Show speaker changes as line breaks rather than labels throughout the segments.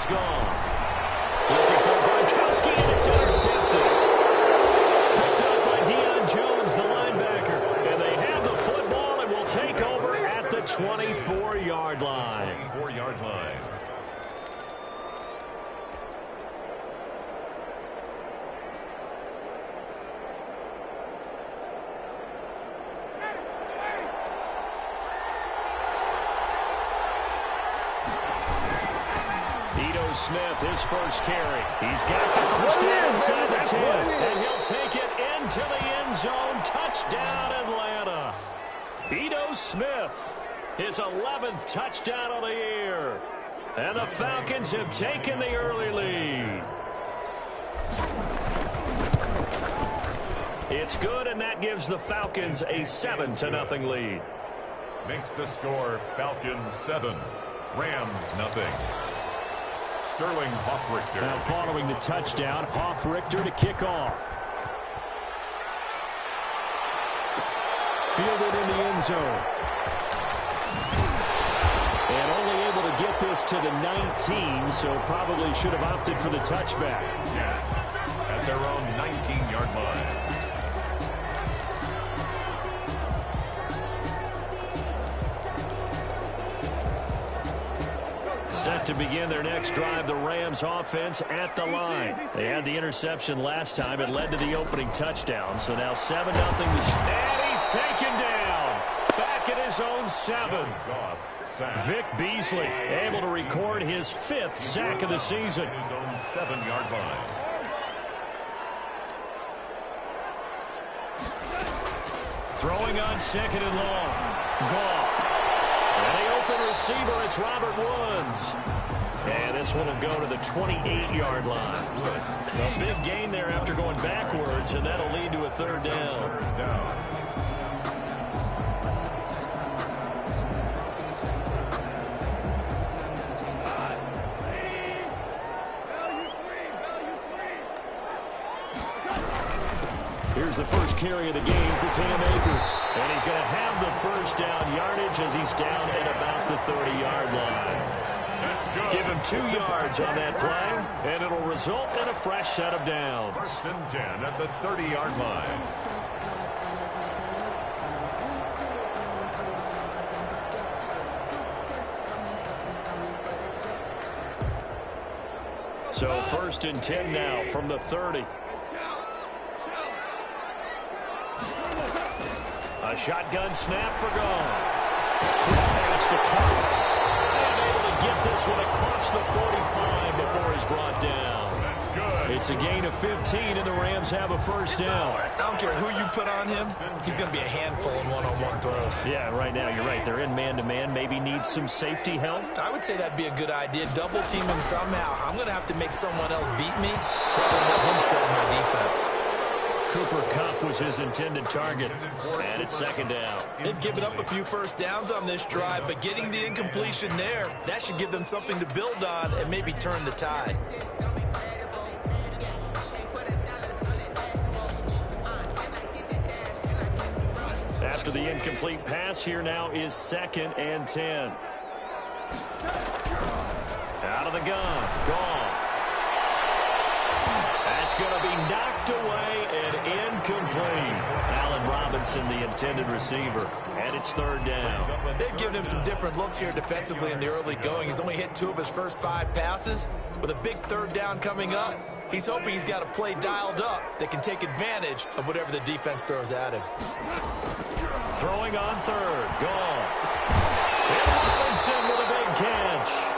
is Goff. Looking for Gronkowski, and it's intercepted. Picked up by Deion Jones, the linebacker. And they have the football and will take over at the 24-yard line.
24-yard line.
Smith, his first carry. He's got the first down inside the 10. And he'll take it into the end zone. Touchdown, Atlanta. Ito Smith, his 11th touchdown of the year. And the Falcons have taken the early lead. It's good, and that gives the Falcons a 7-0 lead.
Makes the score Falcons 7, Rams 0. Sterling Hoffrichter.
Now following the touchdown, Hoffrichter to kick off. Fielded in the end zone. And only able to get this to the 19, so probably should have opted for the touchback.
Yeah, at their own 19-yard line.
Set to begin their next drive, the Rams offense at the line. They had the interception last time. It led to the opening touchdown. So now 7-0. And he's taken down. Back at his own 7. Vic Beasley able to record his 5th sack of the season.
His own 7-yard line.
Throwing on 2nd and long. Goff. And the open receiver, it's Robert Woods. And this one will go to the 28-yard line. A big gain there after going backwards, and that'll lead to a 3rd down. Here's the first carry of the game for Cam Akers. And he's going to have the first down yardage as he's down at about the 30-yard line. Give him 2 yards on that play, and it'll result in a fresh set of downs.
1st and 10 at the 30-yard line.
So 1st and 10 now from the 30. A shotgun snap for Goff. Quick pass to Cup. And able to get this one across the 45 before he's brought down.
That's good.
It's a gain of 15, and the Rams have a first down.
I don't care who you put on him. He's going to be a handful in one-on-one throws.
Yeah, right now you're right. They're in man-to-man. Maybe needs some safety help.
I would say that'd be a good idea. Double team him somehow. I'm going to have to make someone else beat me rather than let him shred my defense.
Cooper Kupp was his intended target, and it's 2nd down.
They've given up a few first downs on this drive, but getting the incompletion there, that should give them something to build on and maybe turn the tide.
After the incomplete pass, here now is 2nd and 10. Out of the gun, Goff. That's going to be knocked away and incomplete. Allen Robinson, the intended receiver, and it's 3rd down.
They've given him some different looks here defensively in the early going. He's only hit 2 of his first 5 passes. With a big 3rd down coming up, he's hoping he's got a play dialed up that can take advantage of whatever the defense throws at him.
Throwing on 3rd, Goff. And Robinson with a big catch.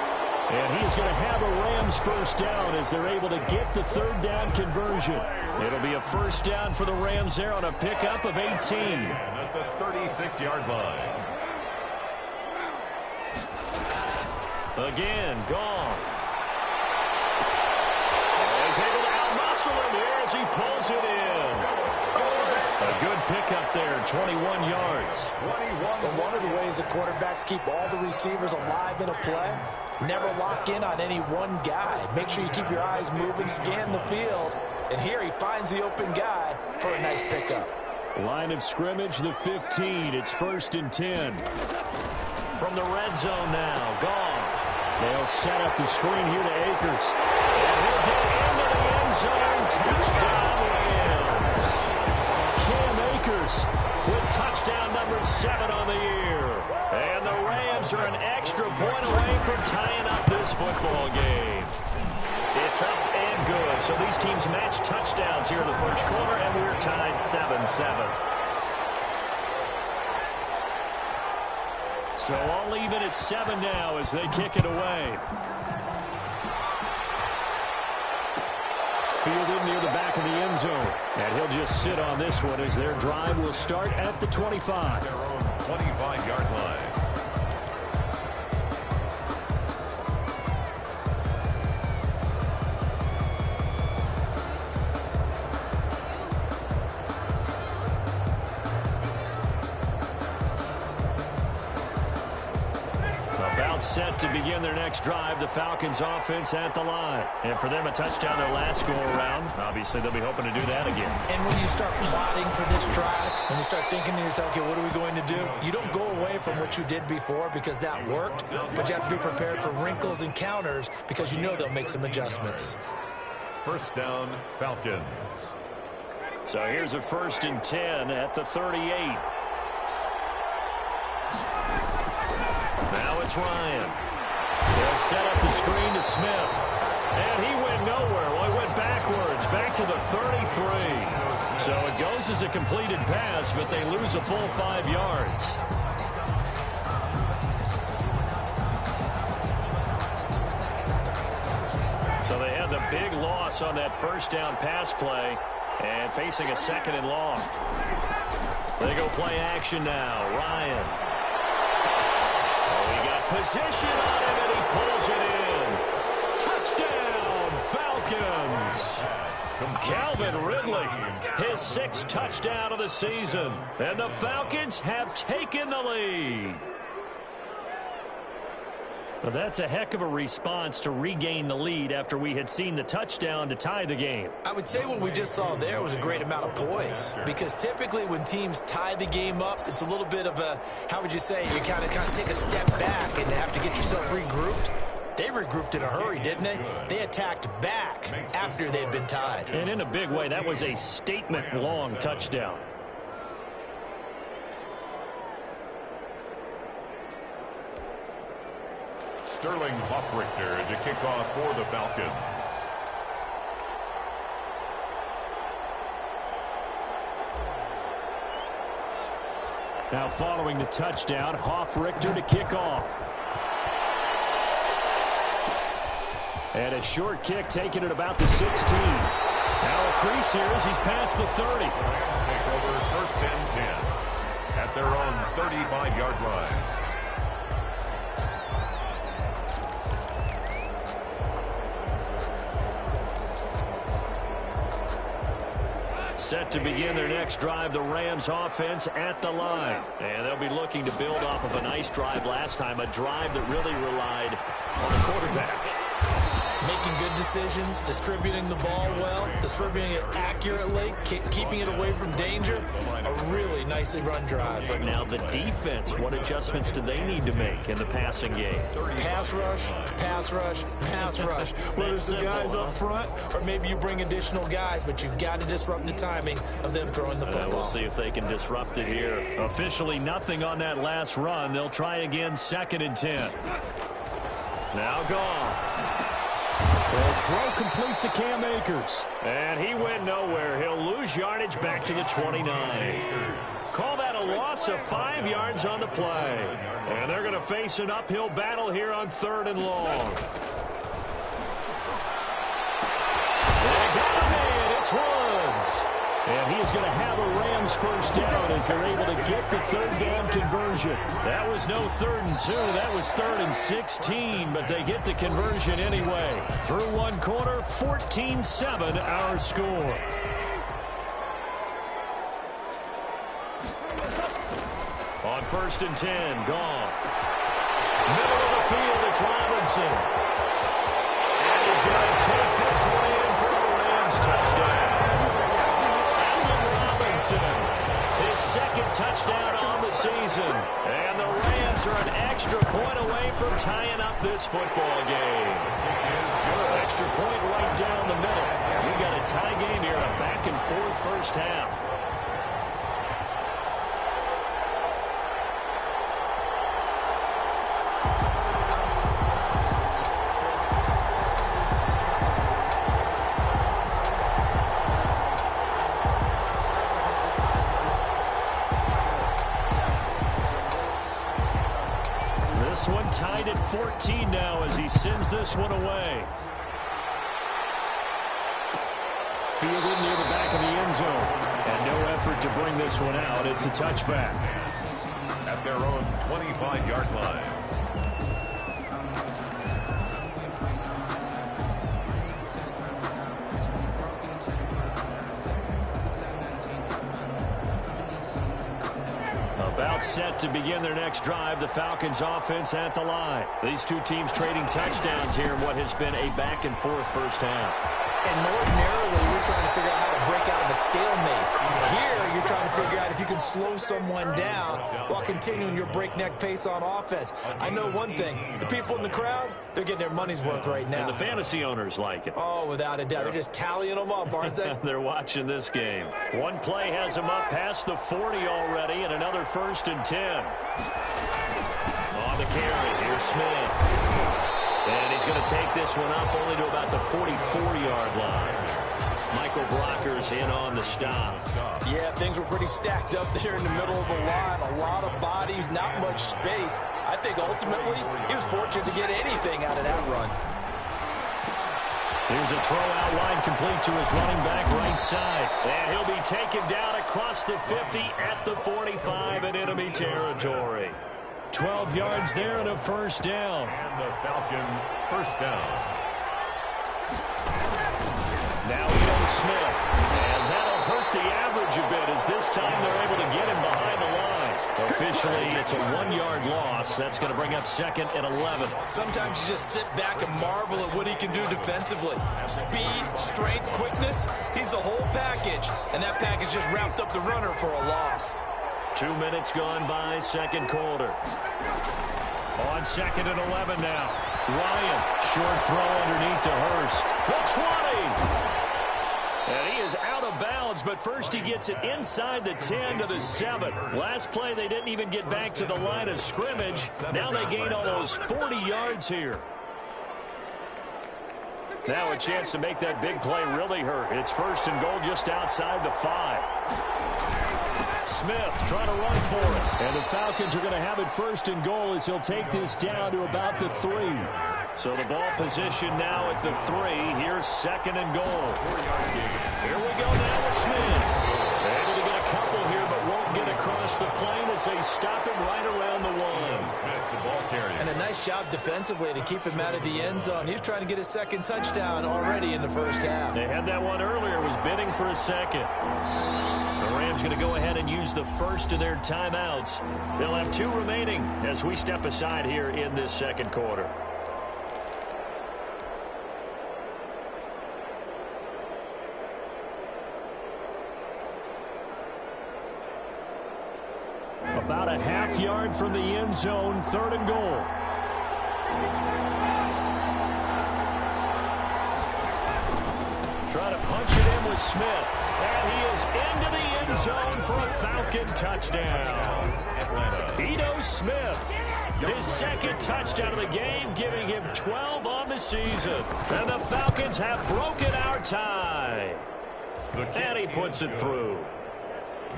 And he's going to have a Rams first down as they're able to get the 3rd down conversion. It'll be a first down for the Rams there on a pickup of 18.
At the 36-yard line.
Again, Goff. He's able to outmuscle him here as he pulls it in. A good pickup there, 21 yards.
But one of the ways the quarterbacks keep all the receivers alive in a play, never lock in on any one guy. Make sure you keep your eyes moving, scan the field, and here he finds the open guy for a nice pickup.
Line of scrimmage, the 15. It's 1st and 10. From the red zone now, Goff. They'll set up the screen here to Akers. And he'll get into the end zone. Touchdown, Rams. Cam Akers with touchdown number 7 on the year. And the Rams are an extra point away from tying up this football game. It's up and good. So these teams match touchdowns here in the first quarter, and we're tied 7-7. So all even at 7 now as they kick it away. Fielded near the back of the end zone. And he'll just sit on this one as their drive will start at the 25.
Their own 25-yard line.
Set to begin their next drive. The Falcons offense at the line. And for them, a touchdown their last go-around. Obviously, they'll be hoping to do that again.
And when you start plotting for this drive, when you start thinking to yourself, okay, what are we going to do? You don't go away from what you did before because that worked, but you have to be prepared for wrinkles and counters because you know they'll make some adjustments. First down, Falcons.
So here's a 1st and 10 at the 38. Now it's Ryan. They'll set up the screen to Smith. And he went nowhere. Well, he went backwards, back to the 33. So it goes as a completed pass, but they lose a full 5 yards. So they had the big loss on that first down pass play and facing a 2nd and long. They go play action now. Ryan. Position on him, and he pulls it in. Touchdown, Falcons. Calvin Ridley, his 6th touchdown of the season. And the Falcons have taken the lead. Well, that's a heck of a response to regain the lead after we had seen the touchdown to tie the game.
I would say what we just saw there was a great amount of poise because typically when teams tie the game up, it's a little bit of a, how would you say, you kind of take a step back and have to get yourself regrouped. They regrouped in a hurry, didn't they? They attacked back after they'd been tied.
And in a big way, that was a statement-long touchdown.
Sterling Hoffrichter to kick off for the Falcons.
Now following the touchdown, Hoffrichter to kick off. And a short kick taken at about the 16. Now a crease here as he's past the 30.
Rams take over 1st and 10 at their own 35-yard line.
Set to begin their next drive, the Rams offense at the line. And they'll be looking to build off of a nice drive last time, a drive that really relied on the quarterback.
Making good decisions, distributing the ball well, distributing it accurately, keeping it away from danger. A really nicely run drive.
But now the defense, what adjustments do they need to make in the passing game?
Pass rush, pass rush, pass rush. Whether it's the guys up front or maybe you bring additional guys, but you've got to disrupt the timing of them throwing the football.
We'll see if they can disrupt it here. Officially nothing on that last run. They'll try again, 2nd and 10. Now gone. The throw complete to Cam Akers. And he went nowhere. He'll lose yardage back to the 29. Call that a loss of 5 yards on the play. And they're going to face an uphill battle here on 3rd and long. They got him in. It's Woods. And he is going to have a Rams first down as they're able to get the 3rd down conversion. That was no 3rd and 2. That was 3rd and 16, but they get the conversion anyway. Through one quarter, 14-7 our score. On 1st and 10, Goff. Middle of the field, it's Robinson. And he's going to take this one in for the Rams touchdown. His 2nd touchdown on the season. And the Rams are an extra point away from tying up this football game. Extra point right down the middle. We've got a tie game here, a back-and-forth first half. This one tied at 14 now as he sends this one away. Fielded near the back of the end zone. And no effort to bring this one out. It's a touchback.
At their own 25-yard line.
About set to begin their next drive, the Falcons offense at the line. These two teams trading touchdowns here in what has been a back-and-forth first half.
And ordinarily, you're trying to figure out how to break out of a stalemate. Here, you're trying to figure out if you can slow someone down while continuing your breakneck pace on offense. I know one thing. The people in the crowd, they're getting their money's worth right now.
And the fantasy owners like it.
Oh, without a doubt. They're just tallying them up, aren't they?
They're watching this game. One play has them up past the 40 already, and another 1st and 10. On the carry, here's Smith. And he's going to take this one up only to about the 44-yard line. Michael Brocker's in on the stop.
Yeah, things were pretty stacked up there in the middle of the line. A lot of bodies, not much space. I think ultimately he was fortunate to get anything out of that run.
Here's a throw out line complete to his running back right side. And he'll be taken down across the 50 at the 45 in enemy territory. 12 yards there and a first down.
And the Falcon first down.
Now Smith. And that'll hurt the average a bit as this time they're able to get him behind the line. Officially, it's a 1-yard loss. That's going to bring up 2nd and 11.
Sometimes you just sit back and marvel at what he can do defensively. Speed, strength, quickness, he's the whole package. And that package just wrapped up the runner for a loss.
2 minutes gone by, second quarter. On 2nd and 11 now. Ryan, short throw underneath to Hurst. The 20. And he is out of bounds, but first he gets it inside the 10 to the 7. Last play, they didn't even get back to the line of scrimmage. Now they gain almost 40 yards here. Now a chance to make that big play really hurt. It's 1st and goal just outside the 5. Smith trying to run for it. And the Falcons are going to have it 1st and goal as he'll take this down to about the 3. So the ball position now at the 3. Here's 2nd and goal. Here we go now with Smith. Able to get a couple here, but won't get across the plane as they stop him right around the 1.
And a nice job defensively to keep him out of the end zone. He was trying to get his 2nd touchdown already in the first half.
They had that one earlier, was bidding for a 2nd. The Rams going to go ahead and use the first of their timeouts. They'll have 2 remaining as we step aside here in this 2nd quarter. About a half yard from the end zone, 3rd and goal. Trying to punch it in with Smith. And he is into the end zone for a Falcon touchdown. Ito Smith, his 2nd touchdown of the game, giving him 12 on the season. And the Falcons have broken our tie. And he puts it through.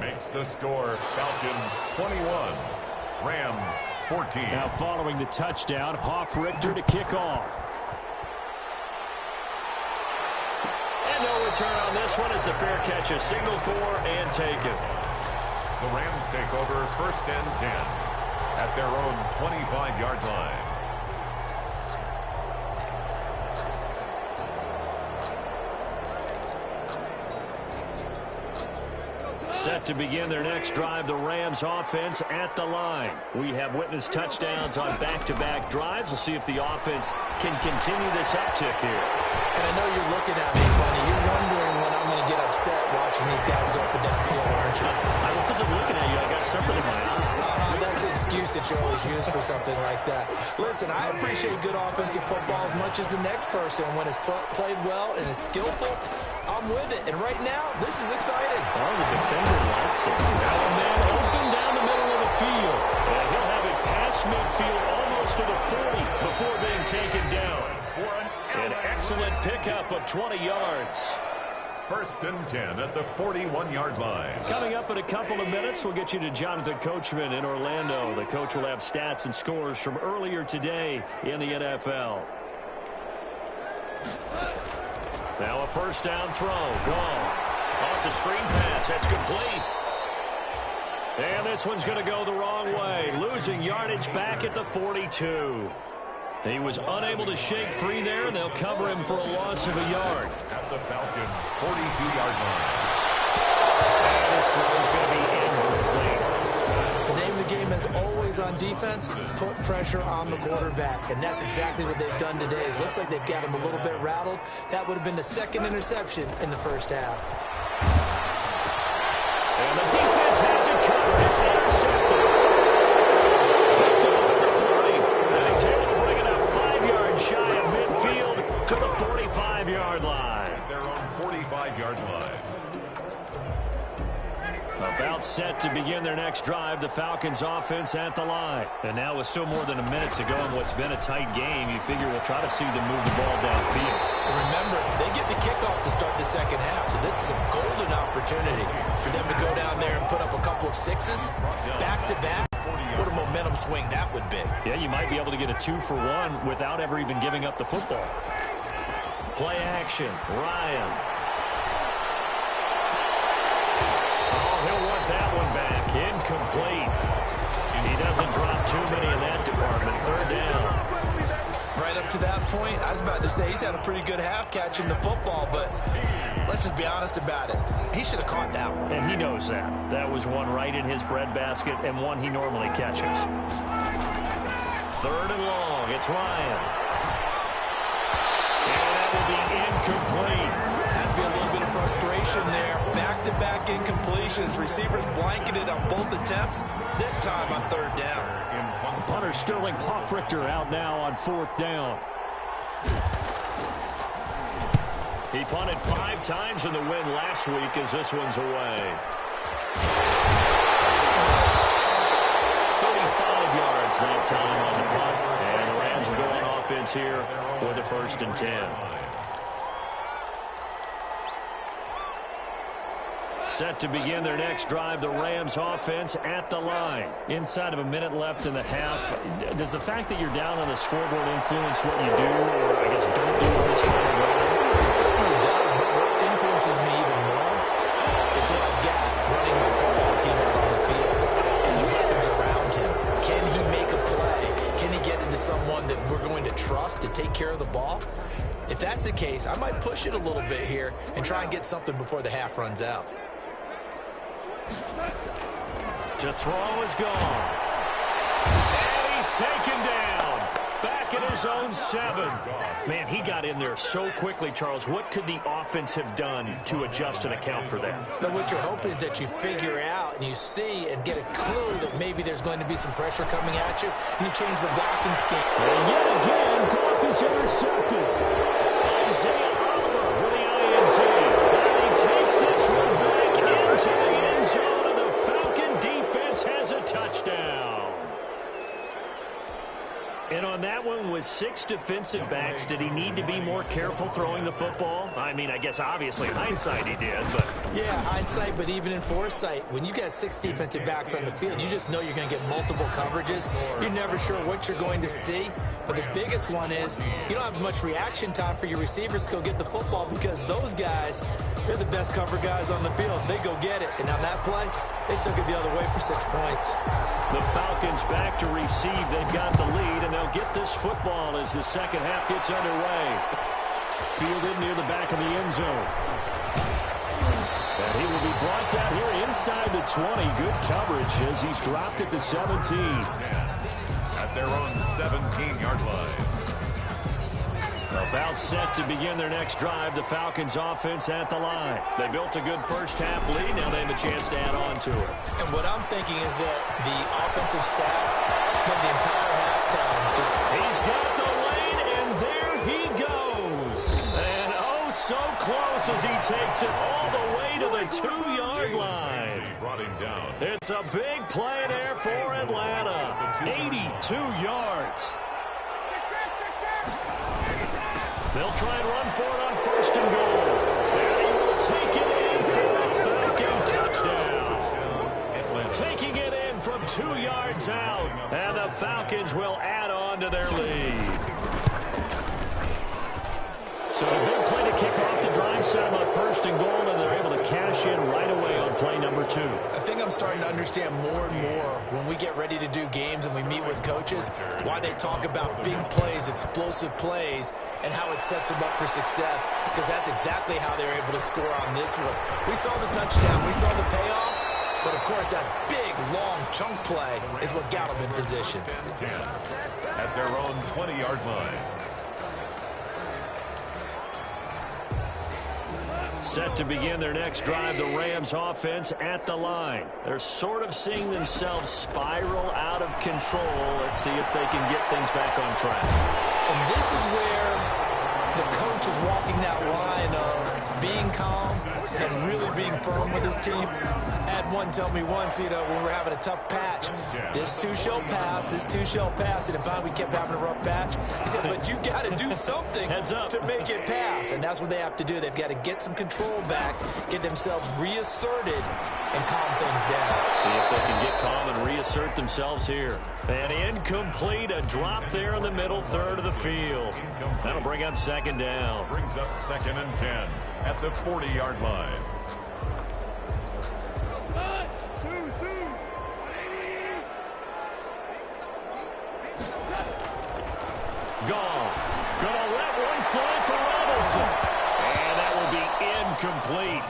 Makes the score Falcons 21, Rams 14.
Now following the touchdown, Hoff-Richter to kick off. And no return on this one as the fair catch is signaled for and taken.
The Rams take over 1st and 10 at their own 25-yard line.
Set to begin their next drive, the Rams offense at the line. We have witnessed touchdowns on back-to-back drives. We'll see if the offense can continue this uptick here.
And I know you're looking at me funny. You're wondering when I'm going to get upset upset watching these guys go up and down the field, aren't you?
I wasn't looking at you. I got something in my eye.
That's the excuse that you always use for something like that. Listen, I appreciate good offensive football as much as the next person. When it's played well and is skillful, I'm with it. And right now, this is exciting.
Oh, the defender likes it. Now a man open down the middle of the field. And he'll have it past midfield almost to the 40 before being taken down. An excellent pickup of 20 yards.
First and 10 at the 41-yard line.
Coming up in a couple of minutes, we'll get you to Jonathan Coachman in Orlando. The coach will have stats and scores from earlier today in the NFL. Now a first down throw. Gone. Oh, it's a screen pass. That's complete. And this one's going to go the wrong way. Losing yardage back at the 42. He was unable to shake free there, and they'll cover him for a loss of a yard.
At the Falcons' 42-yard line.
And his throw is going to be incomplete.
The name of the game is always on defense, put pressure on the quarterback. And that's exactly what they've done today. It looks like they've got him a little bit rattled. That would have been the second interception in the first half.
And the defense has it covered. It's intercepted. Picked off at the 40. And he's able to bring it up 5 yards shy of midfield to the 45-yard line.
Their own 45-yard line.
About set to begin their next drive, the Falcons offense at the line. And now with still more than a minute to go in what's been a tight game, you figure we'll try to see them move the ball downfield.
And remember, they get the kickoff to start the second half, so this is a golden opportunity for them to go down there and put up a couple of sixes back-to-back. What a momentum swing that would be.
Yeah, you might be able to get a 2-for-1 without ever even giving up the football. Play action, Ryan. He'll want that one back. Incomplete. He doesn't drop too many in that department. Third down.
Right up to that point, I was about to say he's had a pretty good half catching the football, but let's just be honest about it. He should have caught that one.
And he knows that. That was one right in his breadbasket and one he normally catches. Third and long. It's Ryan. And that will be incomplete.
Has to be a little bit of frustration there. Back-to-back incompletions. Receivers blanketed on both attempts. This time on third down.
Punter Sterling Hoffrichter out now on fourth down. He punted 5 times in the win last week as this one's away. 35 yards that time on the punt. And the Rams are going offense here with a first and 10. Set to begin their next drive, the Rams offense at the line. Inside of a minute left in the half, does the fact that you're down on the scoreboard influence what you do, or I guess don't do on this final drive?
It certainly does, but what influences me even more is what I've got running my football team out on the field and the weapons around him. Can he make a play? Can he get into someone that we're going to trust to take care of the ball? If that's the case, I might push it a little bit here and try and get something before the half runs out.
To throw is gone. And he's taken down. Back at his own 7. Man, he got in there so quickly, Charles. What could the offense have done to adjust and account for that?
But what you're hoping is that you figure out and you see and get a clue that maybe there's going to be some pressure coming at you, and you change the blocking scheme.
And yet again, Goff is intercepted. Isaiah Oliver with the INT. And he takes this one back into the end zone, and the Falcon defense has a touchdown. And on that one, with 6 defensive backs, did he need to be more careful throwing the football? I mean, I guess obviously hindsight he did, but...
Yeah, hindsight, but even in foresight, when you got 6 defensive backs on the field, you just know you're going to get multiple coverages. You're never sure what you're going to see. But the biggest one is you don't have much reaction time for your receivers to go get the football because those guys, they're the best cover guys on the field. They go get it. And on that play, they took it the other way for 6 points.
The Falcons back to receive. They've got the lead, and they'll get this football as the second half gets underway. Fielded near the back of the end zone. And he will be brought down here inside the 20. Good coverage as he's dropped at the 17.
At their own 17-yard line.
About set to begin their next drive, the Falcons offense at the line. They built a good first half lead. Now they have a chance to add on to it.
And what I'm thinking is that the offensive staff spent the entire halftime just...
He's got the lane, and there he goes. And oh, so close as he takes it all the way to the 2-yard line. It's a big play there for Atlanta. 82 yards. They'll try and run for it on first and goal. And he will take it in for a Falcon touchdown. Taking it in from 2 yards out. And the Falcons will add on to their lead. So a big play to kick off the drive, set them up first and goal, and they're able to cash in right away on play number 2.
I think I'm starting to understand more and more when we get ready to do games and we meet with coaches why they talk about big plays, explosive plays, and how it sets them up for success, because that's exactly how they're able to score on this one. We saw the touchdown. We saw the payoff. But, of course, that big, long chunk play is what got them in position.
At their own 20-yard line.
Set to begin their next drive, the Rams offense at the line. They're sort of seeing themselves spiral out of control. Let's see if they can get things back on track.
And this is where the coach is walking that line of being calm and really being firm with his team. I had one tell me once, when we were having a tough patch, this too shall pass, this too shall pass. And finally we kept having a rough patch. He said, but you got to do something to make it pass. And that's what they have to do. They've got to get some control back, get themselves reasserted, and calm things down.
See if they can get calm and reassert themselves here. And incomplete, a drop there in the middle third of the field. That'll bring up second down.
Brings up 2nd and 10 at the 40-yard line.
Goff gonna let one fly for Robinson. And that will be incomplete.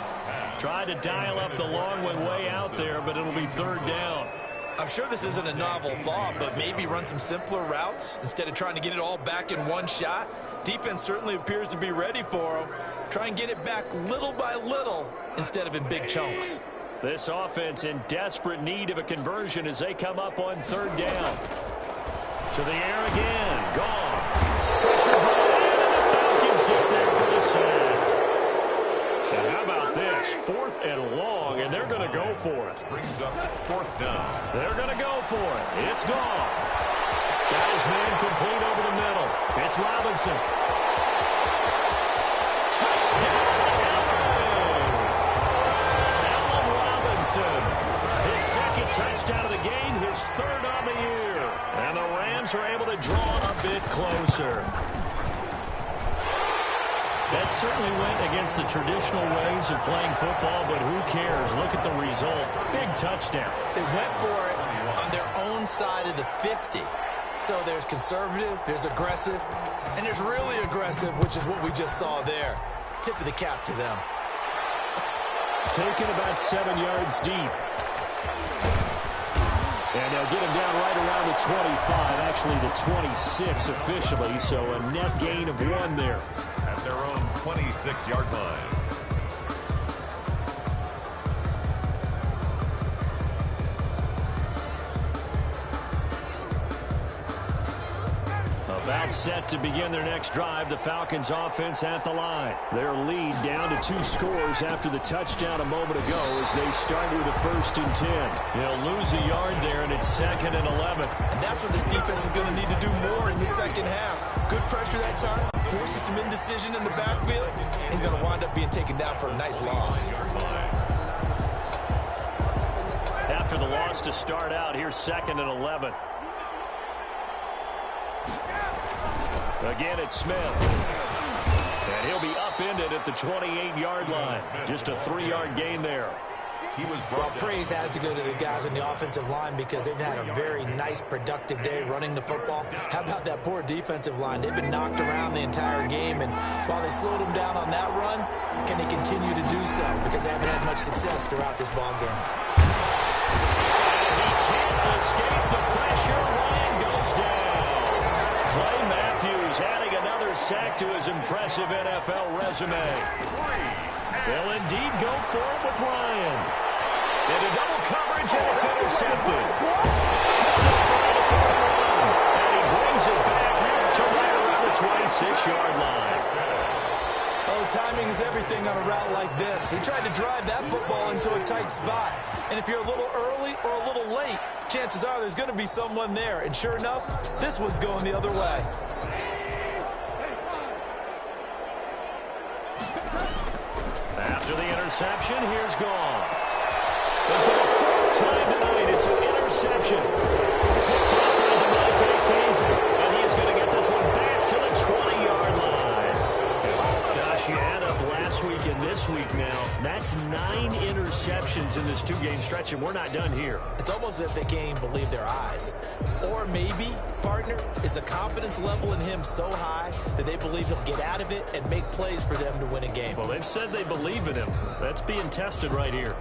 Tried to dial up the long one way out there, but it'll be third down.
I'm sure this isn't a novel thought, but maybe run some simpler routes instead of trying to get it all back in one shot. Defense certainly appears to be ready for them. Try and get it back little by little instead of in big chunks.
This offense in desperate need of a conversion as they come up on third down. To the air again. Goff. Pressure ball in, and the Falcons get there for the sack. And how about this? 4th and long, and they're going to go for it.
Brings up 4th down.
They're going to go for it. It's Goff. Got his man complete over the middle. It's Robinson. Touchdown, Allen Robinson. His second touchdown of the game, his 3rd on the year. And the Rams are able to draw a bit closer. That certainly went against the traditional ways of playing football, but who cares? Look at the result. Big touchdown.
They went for it on their own side of the 50. So there's conservative, there's aggressive, and there's really aggressive, which is what we just saw there. Tip of the cap to them.
Taken about 7 yards deep. And they'll get him down right around the 25, actually the 26 officially, so a net gain of 1 there.
At their own 26-yard line.
About set to begin their next drive, the Falcons offense at the line. Their lead down to 2 scores after the touchdown a moment ago as they start with a 1st and 10. They'll lose a yard there, and it's 2nd and 11.
And that's what this defense is going to need to do more in the second half. Good pressure that time, forces some indecision in the backfield. He's going to wind up being taken down for a nice loss.
After the loss to start out, here's 2nd and 11. Again, it's Smith. And he'll be upended at the 28-yard line. Just a 3-yard gain there.
Well, praise has to go to the guys on the offensive line because they've had a very nice, productive day running the football. How about that poor defensive line? They've been knocked around the entire game, and while they slowed them down on that run, can they continue to do so? Because they haven't had much success throughout this ball game.
And he can't escape the pressure. Ryan goes down. Clay Matthews Matthews adding another sack to his impressive NFL resume. They'll indeed go for it with Ryan. Into double coverage, and it's intercepted. Picked up around the 41, and he brings it back to right around the 26-yard line.
Oh, timing is everything on a route like this. He tried to drive that football into a tight spot. And if you're a little early or a little late, chances are there's going to be someone there. And sure enough, this one's going the other way.
After the interception, here's Goff. And for the fourth time tonight, it's an interception. Picked up by Demonte Casey. And he is going to get this one back to the 20-yard line. Gosh, you add up last week and this week now. That's 9 interceptions in this 2-game stretch, and we're not done here.
It's almost as if they can't even believe their eyes. Or maybe, partner, is the confidence level in him so high that they believe he'll get out of it and make plays for them to win a game.
Well, they've said they believe in him. That's being tested right here.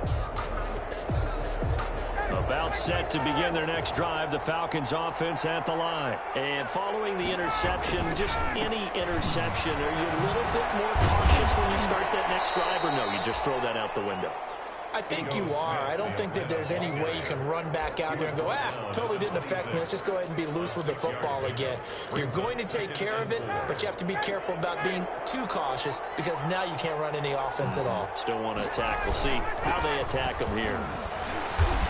About set to begin their next drive, the Falcons offense at the line. And following the interception, just any interception, are you a little bit more cautious when you start that next drive, or no, you just throw that out the window?
I think you are. I don't think that there's any way you can run back out there and go, totally didn't affect me. Let's just go ahead and be loose with the football again. You're going to take care of it, but you have to be careful about being too cautious because now you can't run any offense at all.
Still want to attack. We'll see how they attack him here.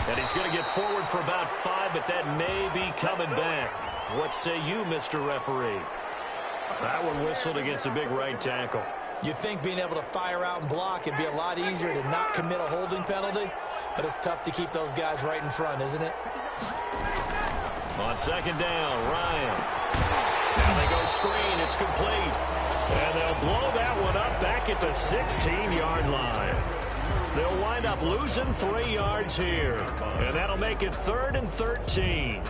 And he's going to get forward for about 5, but that may be coming back. What say you, Mr. Referee? That one whistled against a big right tackle.
You'd think being able to fire out and block would be a lot easier to not commit a holding penalty, but it's tough to keep those guys right in front, isn't it?
On second down, Ryan. Now they go screen. It's complete. And they'll blow that one up back at the 16-yard line. They'll wind up losing 3 yards here. And that'll make it 3rd and 13.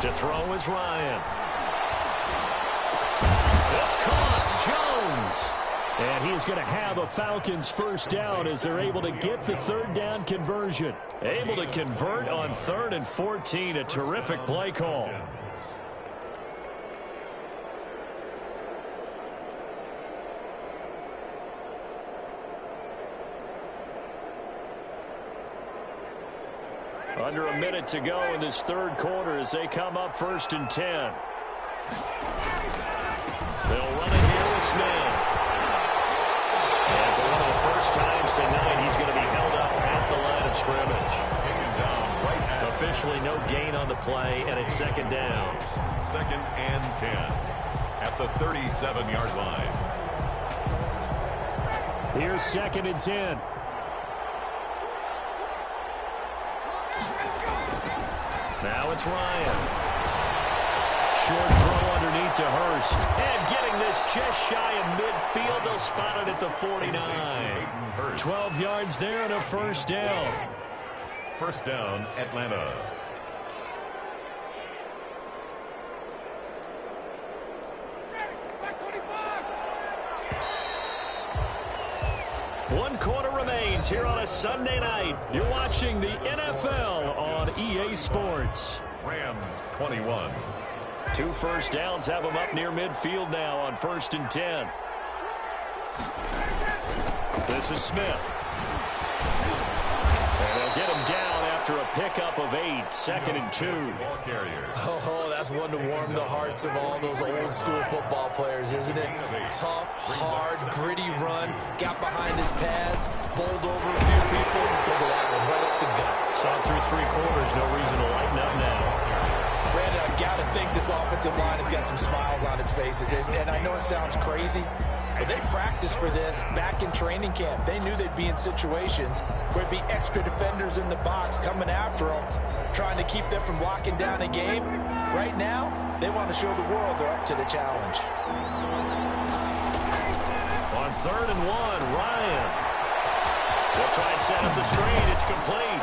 To throw is Ryan. It's caught. Jones. And he's going to have a Falcons first down as they're able to get the 3rd down conversion. Able to convert on 3rd and 14. A terrific play call. Under a minute to go in this 3rd quarter as they come up 1st and 10. They'll run it here with Smith. And for one of the first times tonight, he's going to be held up at the line of scrimmage.
Taken down right at
Officially no gain on the play, and it's 2nd down.
2nd and 10 at the 37-yard line.
Here's 2nd and 10. Now it's Ryan. Short throw underneath to Hurst. And getting this just shy of midfield. They'll spot it at the 49. 12 yards there and a first down.
First down, Atlanta.
One quarter remains here on a Sunday night. You're watching the NFL on EA Sports.
Rams 21.
2 first downs have them up near midfield now on 1st and 10. This is Smith. And they'll get him down after a pickup of 8. 2nd and 2.
Ball carrier.
Oh, that's one to warm the hearts of all those old school football players, isn't it? Tough, hard, gritty run. Got behind his pads, bowled over a few people. Look at that one, right up the gut.
Saw through 3 quarters. No reason to lighten up now.
Brandon, I got to think this offensive line has got some smiles on its faces. And I know it sounds crazy, but they practiced for this back in training camp. They knew they'd be in situations where it'd be extra defenders in the box coming after them, trying to keep them from locking down a game. Right now, they want to show the world they're up to the challenge.
On 3rd and 1, Ryan. They'll try and set up the screen. It's complete.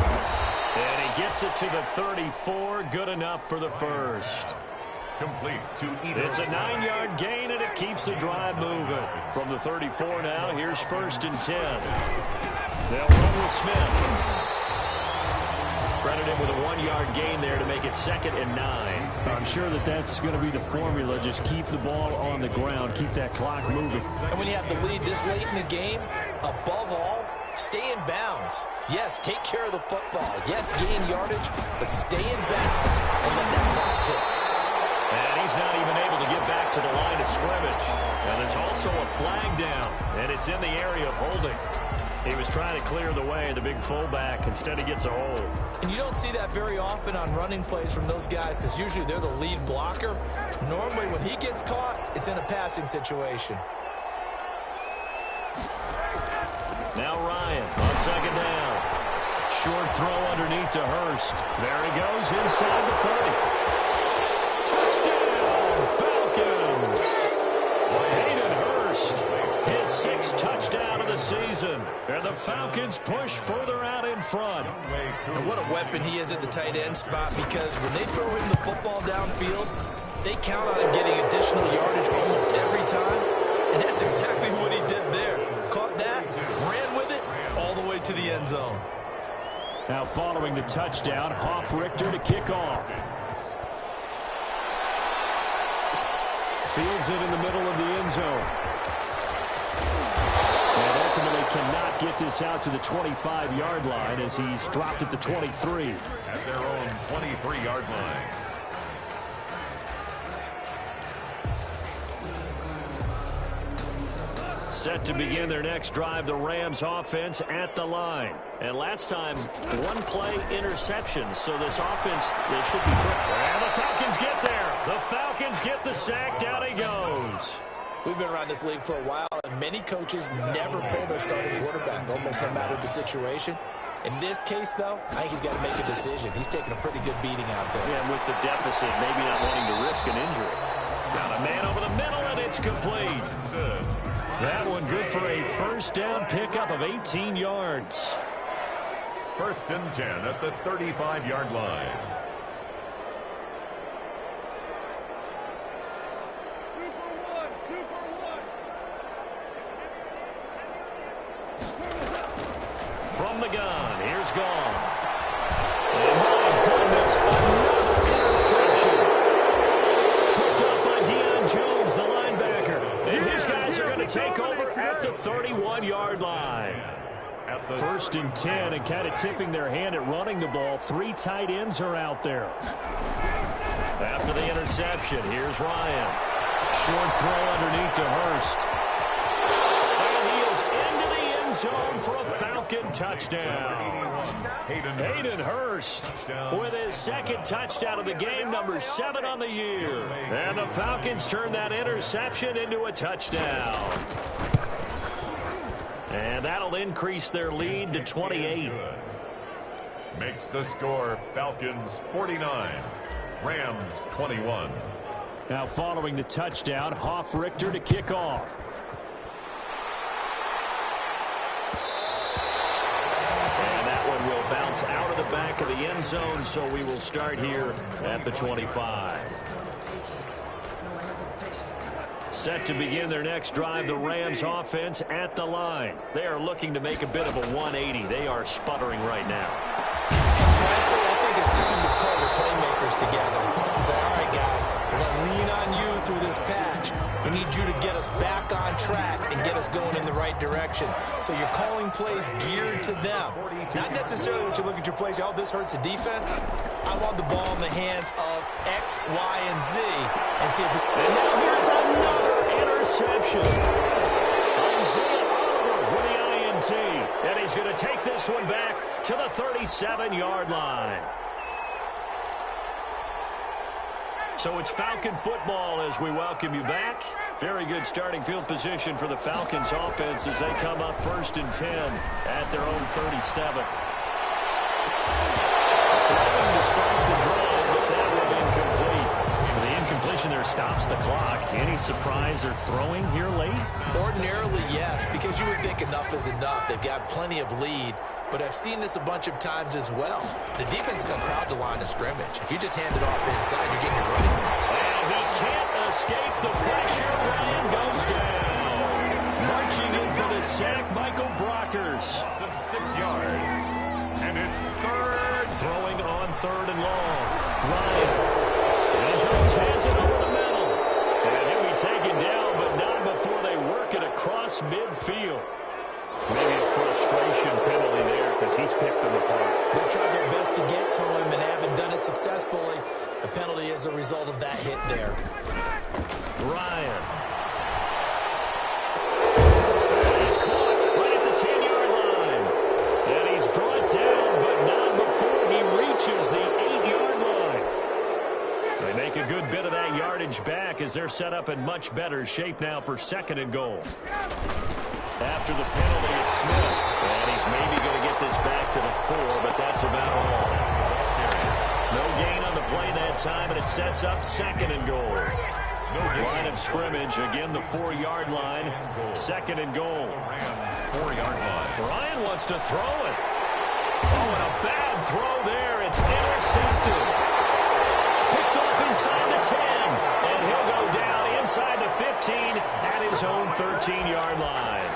And he gets it to the 34. Good enough for the first.
Complete to Ito.
It's a 9-yard gain, and it keeps the drive moving. From the 34 now, here's 1st and 10. They'll run with Smith. Credit him with a 1-yard gain there to make it 2nd and 9.
I'm sure that that's going to be the formula. Just keep the ball on the ground. Keep that clock moving.
And when you have the lead this late in the game, above all, stay in bounds. Yes, take care of the football. Yes, gain yardage, but stay in bounds and let that clock tick.
And he's not even able to get back to the line of scrimmage. Now there's also a flag down, and it's in the area of holding. He was trying to clear the way, the big fullback. Instead, he gets a hold.
And you don't see that very often on running plays from those guys because usually they're the lead blocker. Normally, when he gets caught, it's in a passing situation.
Now Ryan on 2nd down. Short throw underneath to Hurst. There he goes inside the 30. Touchdown, Falcons. Hayden Hurst, his 6th touchdown of the season. And the Falcons push further out in front.
And what a weapon he is at the tight end spot, because when they throw him the football downfield, they count on him getting additional yardage almost every time. And that's exactly what he did there. Caught that, ran with it, all the way to the end zone.
Now following the touchdown, Richter to kick off. Fields it in the middle of the end zone. And ultimately cannot get this out to the 25-yard line as he's dropped at the 23.
At their own 23-yard line.
Set to begin their next drive, the Rams offense at the line. And last time, 1-play interception, so this offense, they should be quick. And the Falcons get there. The Falcons get the sack. Down he goes.
We've been around this league for a while, and many coaches never pull their starting quarterback, almost no matter the situation. In this case, though, I think he's got to make a decision. He's taking a pretty good beating out there.
Yeah, with the deficit, maybe not wanting to risk an injury. Got a man over the middle, and it's complete. That one good for a 1st down pickup of 18 yards.
1st and 10 at the 35-yard line.
From the gun, here's Gone. And my goodness, another interception. Picked up by Deion Jones, the linebacker. And his guys are going to take over at the 31-yard line.
1st and 10, and kind of tipping their hand at running the ball. 3 tight ends are out there.
After the interception, here's Ryan. Short throw underneath to Hurst. And he is into the end zone for a Falcon touchdown. Hayden Hurst with his 2nd touchdown of the game, number 7 on the year. And the Falcons turn that interception into a touchdown. And that'll increase their lead to 28.
Makes the score Falcons 49, Rams 21.
Now following the touchdown, Richter to kick off.
And that one will bounce out of the back of the end zone, so we will start here at the 25. Set to begin their next drive, the Rams offense at the line. They are looking to make a bit of a 180. They are sputtering right now.
Frankly, I think it's time to call the playmakers together and say, all right, guys, we're going to lean on you through this patch. We need you to get us back on track and get us going in the right direction. So you're calling plays geared to them. Not necessarily what you look at your plays, oh, this hurts the defense. I want the ball in the hands of X, Y, and Z. And see if we...
And now here's another interception. Isaiah Oliver with the INT. And he's going to take this one back to the 37-yard line. So it's Falcon football as we welcome you back. Very good starting field position for the Falcons offense as they come up 1st and 10 at their own 37. Throwing to start the drive, but that will be incomplete. The incompletion there stops the clock. Any surprise they're throwing here late?
Ordinarily, yes, because you would think enough is enough. They've got plenty of lead. But I've seen this a bunch of times as well. The defense is going to crowd the line of scrimmage. If you just hand it off inside, you're getting your running back.
And he
6 yards. And it's third.
Throwing on 3rd and long. Ryan. Jones has it over the middle. And he'll be taken down, but not before they work it across midfield. Maybe a frustration penalty there because he's picked them apart.
They've tried their best to get to him and haven't done it successfully. A penalty as a result of that hit there.
Ryan. And he's caught right at the 10-yard line. And he's brought down, but not before he reaches the 8-yard line. They make a good bit of that yardage back as they're set up in much better shape now for 2nd and goal. After the penalty, it's Smith. And he's maybe going to get this back to the 4, but that's about all. No gain on the play that time, and it sets up 2nd and goal. Line of scrimmage, again the 4-yard line. 2nd and goal.
4-yard line.
Ryan wants to throw it. Oh, and a bad throw there. It's intercepted. Picked off inside the 10. And he'll go down inside the 15 at his own 13-yard line.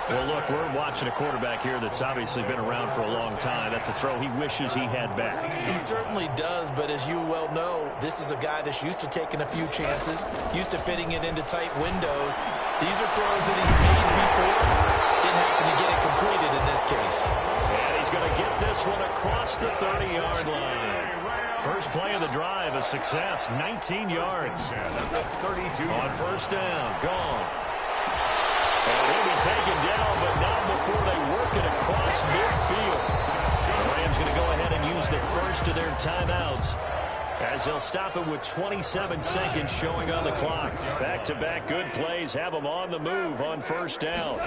Well, look, we're watching a quarterback here that's obviously been around for a long time. That's a throw he wishes he had back.
He certainly does, but as you well know, this is a guy that's used to taking a few chances, used to fitting it into tight windows. These are throws that he's made before. Didn't happen to get it completed in this case.
And he's going to get this one across the 30-yard line. First play of the drive, a success, 19 yards. On 1st down, gone. And he'll be taken down, but not before they work it across midfield. The Rams going to go ahead and use the first of their timeouts as they'll stop it with 27 seconds showing on the clock. Back-to-back good plays have them on the move on 1st down.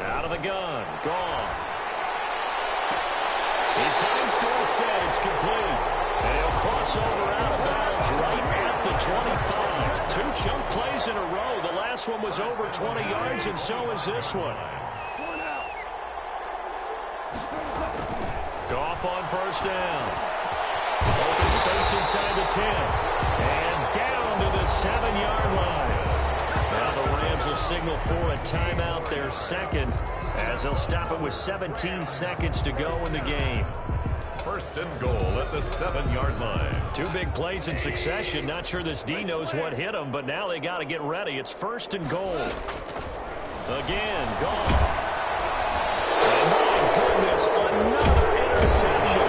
Out of the gun, gone. He finds Dorsett, it's complete. And he'll cross over out of bounds right at the 25. 2 chunk plays in a row. The last one was over 20 yards, and so is this one. Goff on 1st down. Open space inside the 10. And down to the 7-yard line. Now the Rams will signal for a timeout, their 2nd, as they'll stop it with 17 seconds to go in the game.
1st and goal at the 7-yard line.
2 big plays in succession. Not sure this D knows what hit him, but now they got to get ready. It's 1st and goal. Again, Goff. And my goodness, another interception.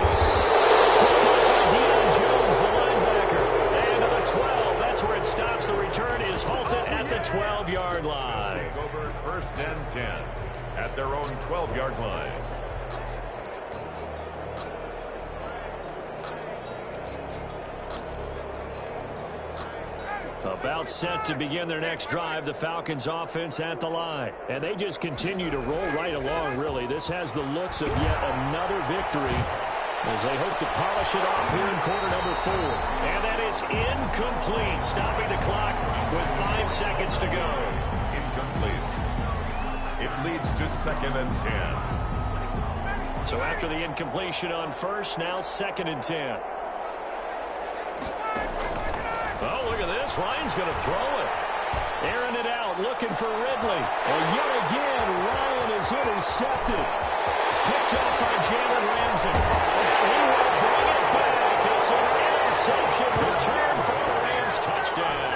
Picked up by Deion Jones, the linebacker. And to the 12. That's where it stops. The return is halted at the 12-yard line.
Over 1st and 10 at their own 12-yard line.
About set to begin their next drive, the Falcons offense at the line. And they just continue to roll right along, really. This has the looks of yet another victory as they hope to polish it off here in quarter number 4. And that is incomplete, stopping the clock with 5 seconds to go.
Incomplete. It leads to 2nd and 10.
So after the incompletion on 1st, now 2nd and 10. Oh, look at this. Ryan's going to throw it. Airing it out, looking for Ridley. And yet again, Ryan is intercepted. Picked off by Jalen Ramsey. And he will bring it back. It's an interception return for the Rams. Touchdown.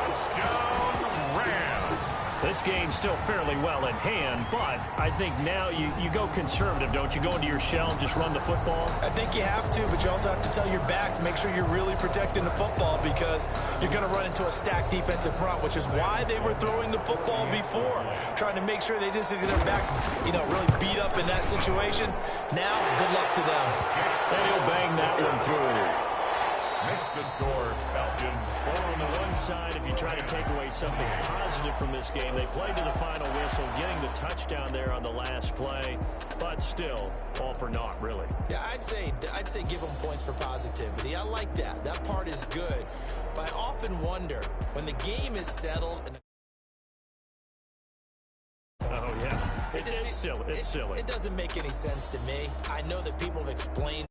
Touchdown, Rams.
This game's still fairly well in hand, but I think now you go conservative, don't you? Go into your shell and just run the football?
I think you have to, but you also have to tell your backs, make sure you're really protecting the football because you're going to run into a stacked defensive front, which is why they were throwing the football before, trying to make sure they just get their backs, really beat up in that situation. Now, good luck to them.
And he'll bang that one through.
Makes the score, Falcons.
Well, on the one side, if you try to take away something positive from this game, they played to the final whistle, getting the touchdown there on the last play, but still, all for naught, really.
Yeah, I'd say give them points for positivity. I like that. That part is good. But I often wonder, when the game is settled...
Oh, yeah. It's silly. It's silly.
It doesn't make any sense to me. I know that people have explained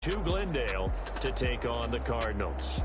to Glendale to take on the Cardinals.